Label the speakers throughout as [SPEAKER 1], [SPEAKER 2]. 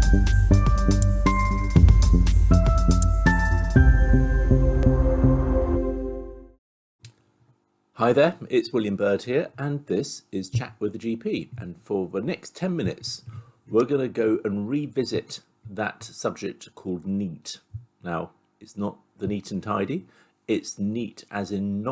[SPEAKER 1] Hi there, it's William Bird here, and this is Chat with the GP. And for the next 10 minutes, we're going to go and revisit that subject called NEAT. Now, it's not the neat and tidy, it's NEAT as in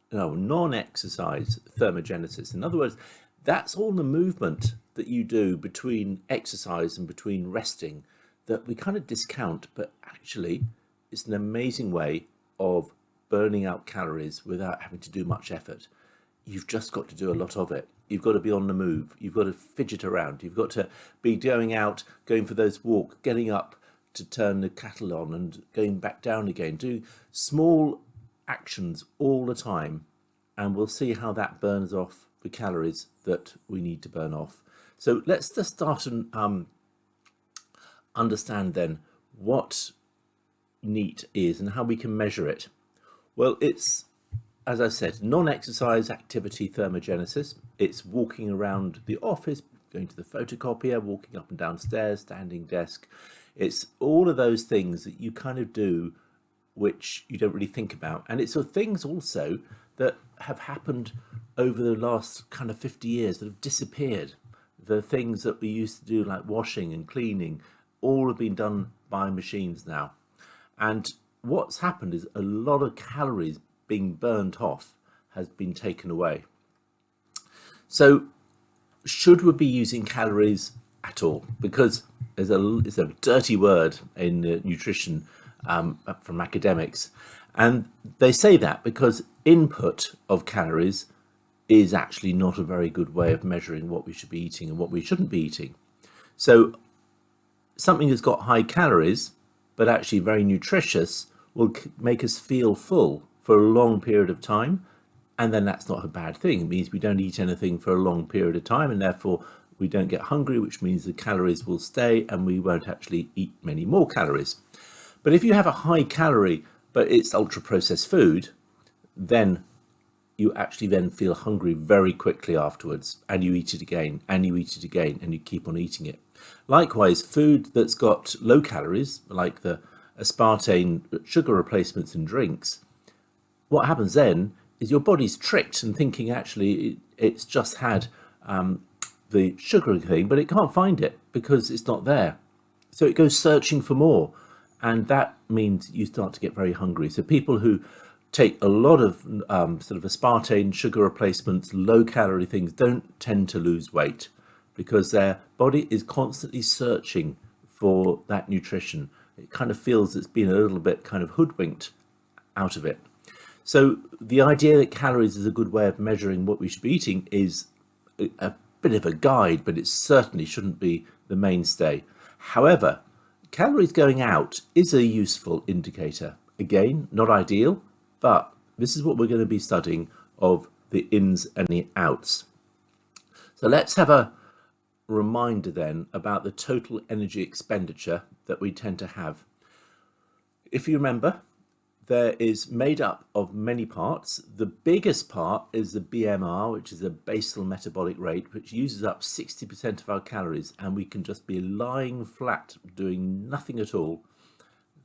[SPEAKER 1] non-exercise thermogenesis. In other words, that's all the movement that you do between exercise and between resting that we kind of discount, but actually it's an amazing way of burning out calories without having to do much effort. You've just got to do a lot of it. You've got to be on the move. You've got to fidget around. You've got to be going out, going for those walks, getting up to turn the kettle on and going back down again. Do small actions all the time, and we'll see how that burns off the calories that we need to burn off. So let's just start and understand then what NEAT is and how we can measure it. Well, it's, as I said, non-exercise activity thermogenesis. It's walking around the office, going to the photocopier, walking up and down stairs, standing desk. It's all of those things that you kind of do which you don't really think about. And it's things also that have happened over the last kind of 50 years that have disappeared. The things that we used to do like washing and cleaning, all have been done by machines now. And what's happened is a lot of calories being burnt off has been taken away. So should we be using calories at all? Because it's a dirty word in nutrition from academics. And they say that because input of calories is actually not a very good way of measuring what we should be eating and what we shouldn't be eating. So something that's got high calories but actually very nutritious will make us feel full for a long period of time, and then that's not a bad thing. It means we don't eat anything for a long period of time, and therefore we don't get hungry, which means the calories will stay and we won't actually eat many more calories. But if you have a high calorie but it's ultra processed food, then you actually then feel hungry very quickly afterwards, and you eat it again and you eat it again and you keep on eating it. Likewise, food that's got low calories, like the aspartame sugar replacements in drinks, what happens then is your body's tricked and thinking actually it's just had the sugar thing, but it can't find it because it's not there. So it goes searching for more, and that means you start to get very hungry. So people who take a lot of sort of aspartame sugar replacements, low calorie things, don't tend to lose weight because their body is constantly searching for that nutrition. It kind of feels it's been a little bit kind of hoodwinked out of it. So the idea that calories is a good way of measuring what we should be eating is a bit of a guide, but it certainly shouldn't be the mainstay. However, calories going out is a useful indicator. Again, not ideal, but this is what we're going to be studying of the ins and the outs. So let's have a reminder then about the total energy expenditure that we tend to have. If you remember, there is made up of many parts. The biggest part is the BMR, which is the basal metabolic rate, which uses up 60% of our calories, and we can just be lying flat doing nothing at all.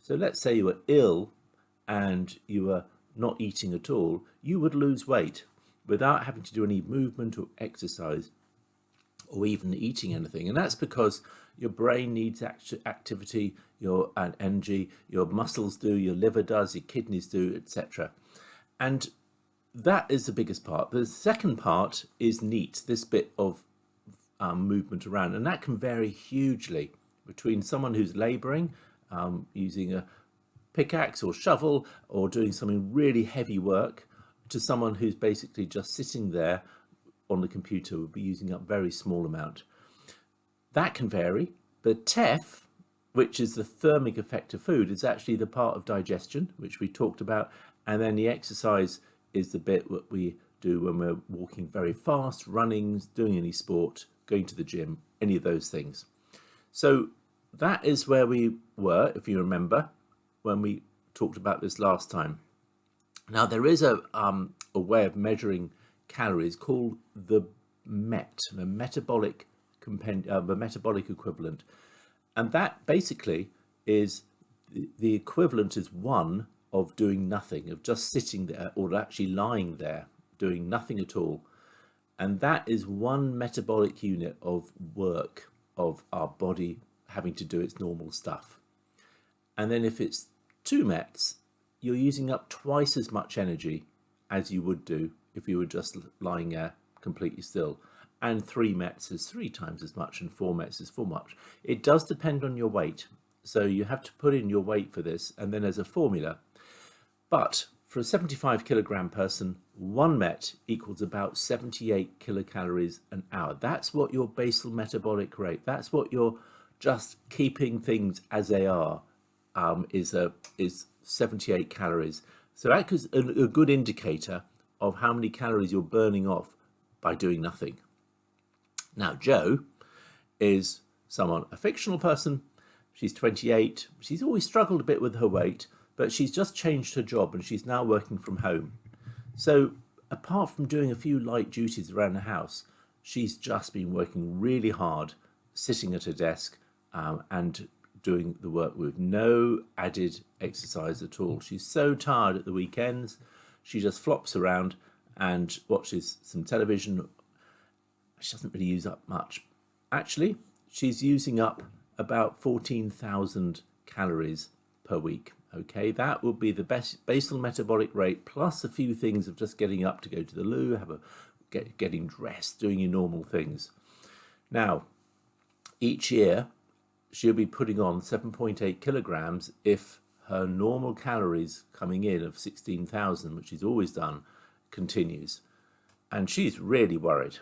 [SPEAKER 1] So let's say you were ill and you were not eating at all, you would lose weight without having to do any movement or exercise or even eating anything. And that's because your brain needs activity, your energy, your muscles do, your liver does, your kidneys do, etc. And that is the biggest part. The second part is NEAT, this bit of movement around, and that can vary hugely between someone who's laboring, using a pickaxe or shovel or doing something really heavy work, to someone who's basically just sitting there on the computer, would be using up very small amount. That can vary. But TEF, which is the thermic effect of food, is actually the part of digestion, which we talked about, and then the exercise is the bit that we do when we're walking very fast, running, doing any sport, going to the gym, any of those things. So that is where we were, if you remember, when we talked about this last time. Now there is a way of measuring calories called the MET, the metabolic equivalent, And that basically is the equivalent is one of doing nothing, of just sitting there or actually lying there, doing nothing at all. And that is one metabolic unit of work of our body having to do its normal stuff. And then if it's 2 mets, you're using up twice as much energy as you would do if you were just lying there completely still. And 3 mets is 3 times as much, and 4 mets is 4 much. It does depend on your weight. So you have to put in your weight for this, and then there's a formula. But for a 75 kilogram person, 1 met equals about 78 kilocalories an hour. That's what your basal metabolic rate, that's what you're just keeping things as they are, is 78 calories. So that is a good indicator of how many calories you're burning off by doing nothing. Now, Jo is a fictional person. She's 28. She's always struggled a bit with her weight, but she's just changed her job and she's now working from home. So apart from doing a few light duties around the house, she's just been working really hard, sitting at her desk and doing the work with no added exercise at all. She's so tired at the weekends, she just flops around and watches some television. She doesn't really use up much. Actually, she's using up about 14,000 calories per week. Okay, that would be the best basal metabolic rate plus a few things of just getting up to go to the loo, getting dressed, doing your normal things. Now, each year she'll be putting on 7.8 kilograms if her normal calories coming in of 16,000, which she's always done, continues. And she's really worried.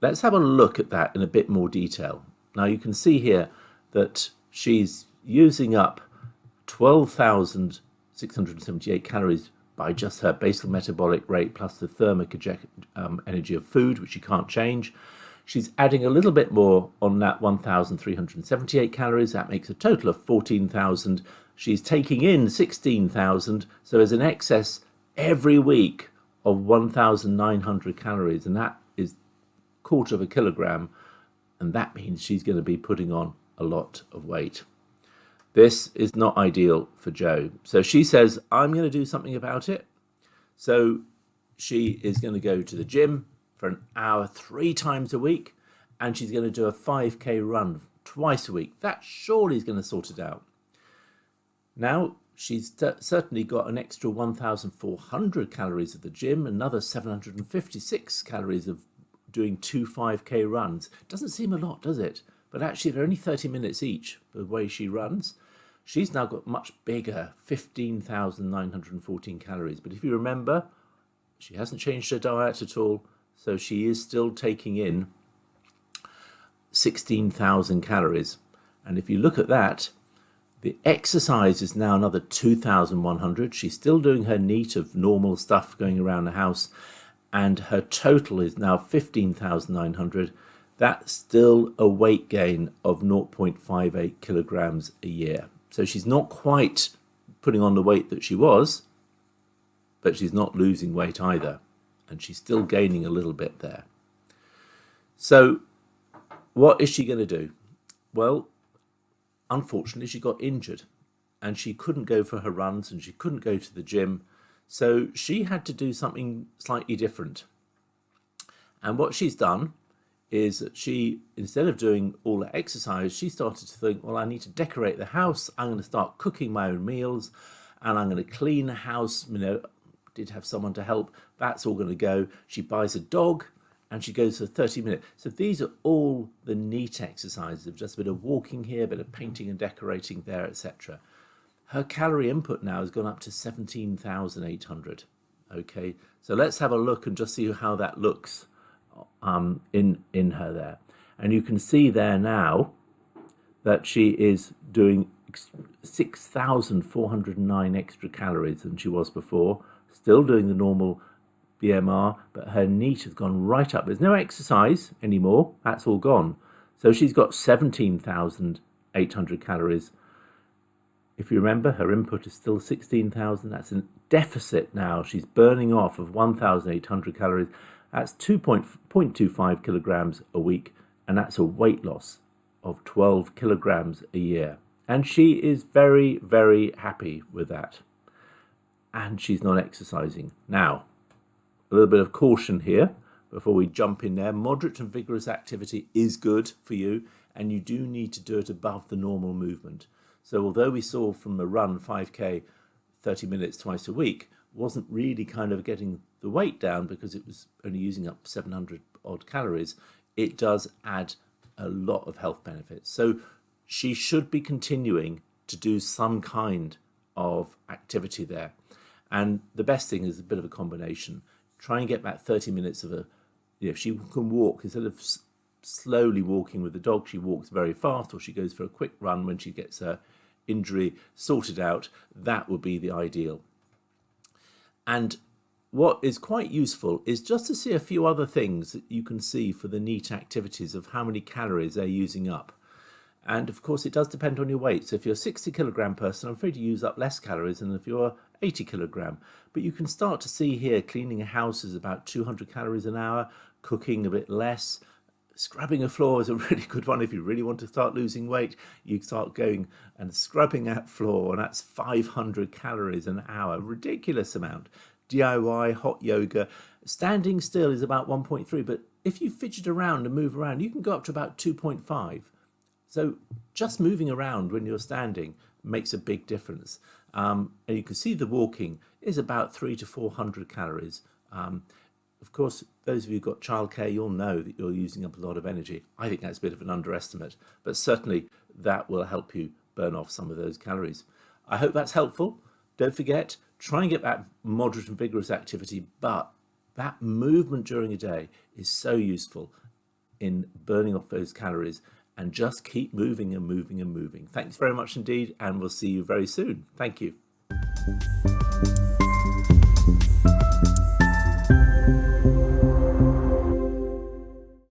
[SPEAKER 1] Let's have a look at that in a bit more detail. Now you can see here that she's using up 12,678 calories by just her basal metabolic rate plus the thermic energy of food, which she can't change. She's adding a little bit more on that 1,378 calories. That makes a total of 14,000. She's taking in 16,000. So there's an excess every week of 1,900 calories. And that is 1/4 of a kilogram. And that means she's going to be putting on a lot of weight. This is not ideal for Jo. So she says, I'm going to do something about it. So she is going to go to the gym for an hour 3 times a week, and she's going to do a 5K run twice a week. That surely is going to sort it out. Now, she's certainly got an extra 1,400 calories at the gym, another 756 calories of doing 2 5K runs. Doesn't seem a lot, does it? But actually, they're only 30 minutes each, the way she runs. She's now got much bigger, 15,914 calories. But if you remember, she hasn't changed her diet at all, so she is still taking in 16,000 calories. And if you look at that, the exercise is now another 2,100. She's still doing her NEAT of normal stuff going around the house, and her total is now 15,900. That's still a weight gain of 0.58 kilograms a year. So she's not quite putting on the weight that she was, but she's not losing weight either. And she's still gaining a little bit there. So what is she going to do? Well, unfortunately, she got injured and she couldn't go for her runs and she couldn't go to the gym. So she had to do something slightly different. And what she's done is that she, instead of doing all the exercise, she started to think, well, I need to decorate the house. I'm going to start cooking my own meals and I'm going to clean the house. You know, did have someone to help. That's all going to go. She buys a dog and she goes for 30 minutes. So these are all the NEAT exercises of just a bit of walking here, a bit of painting and decorating there, etc. Her calorie input now has gone up to 17,800. Okay, so let's have a look and just see how that looks in her there. And you can see there now that she is doing 6,409 extra calories than she was before, still doing the normal BMR, but her NEAT has gone right up. There's no exercise anymore, that's all gone. So she's got 17,800 calories. If you remember, her input is still 16,000. That's a deficit now. She's burning off of 1,800 calories. That's 2.25 kilograms a week, and that's a weight loss of 12 kilograms a year. And she is very, very happy with that. And she's not exercising. Now, a little bit of caution here before we jump in there. Moderate and vigorous activity is good for you, and you do need to do it above the normal movement. So although we saw from a run 5K 30 minutes twice a week, wasn't really kind of getting the weight down because it was only using up 700 odd calories, it does add a lot of health benefits. So she should be continuing to do some kind of activity there. And the best thing is a bit of a combination. Try and get back 30 minutes of if she can walk, instead of slowly walking with the dog, she walks very fast, or she goes for a quick run when she gets her injury sorted out. That would be the ideal. And what is quite useful is just to see a few other things that you can see for the NEAT activities of how many calories they're using up. And of course, it does depend on your weight. So if you're a 60 kilogram person, I'm afraid you use up less calories than if you're 80 kilogram. But you can start to see here, cleaning a house is about 200 calories an hour, cooking a bit less. Scrubbing a floor is a really good one. If you really want to start losing weight, you start going and scrubbing that floor, and that's 500 calories an hour, ridiculous amount. DIY, hot yoga, standing still is about 1.3, but if you fidget around and move around, you can go up to about 2.5. So just moving around when you're standing makes a big difference. And you can see the walking is about 300 to 400 calories. Of course, those of you who've got childcare, you'll know that you're using up a lot of energy. I think that's a bit of an underestimate, but certainly that will help you burn off some of those calories. I hope that's helpful. Don't forget, try and get that moderate and vigorous activity, but that movement during a day is so useful in burning off those calories, and just keep moving and moving and moving. Thanks very much indeed, and we'll see you very soon. Thank you.